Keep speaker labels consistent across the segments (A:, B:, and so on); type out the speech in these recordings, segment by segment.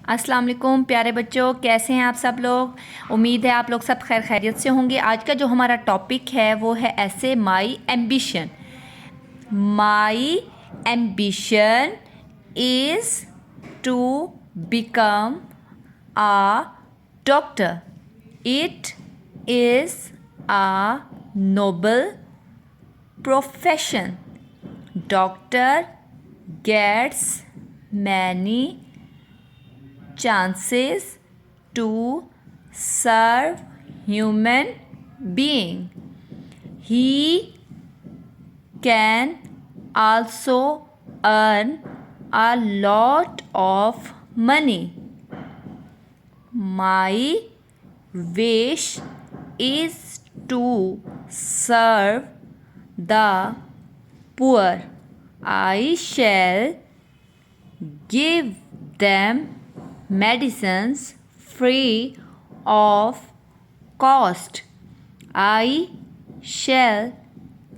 A: अस्सलाम वालेकुम प्यारे बच्चों, कैसे हैं आप सब लोग। उम्मीद है आप लोग सब खैर खैरियत से होंगे। आज का जो हमारा टॉपिक है वो है ऐसे my ambition. My ambition is to become a doctor. It is a noble profession. Doctor gets many chances to serve human being. He can also earn a lot of money. My wish is to serve the poor. I shall give them medicines free of cost. I shall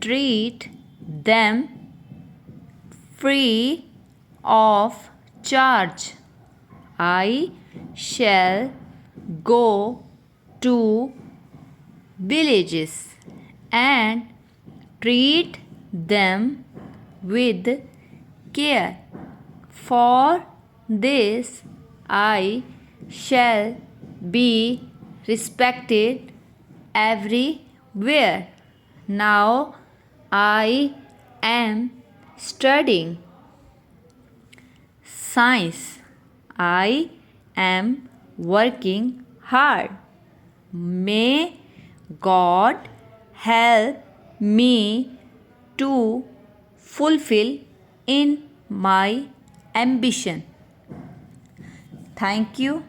A: treat them free of charge. I shall go to villages and treat them with care. For this I shall be respected everywhere. Now I am studying science. I am working hard. May God help me to fulfill in my ambition. Thank you.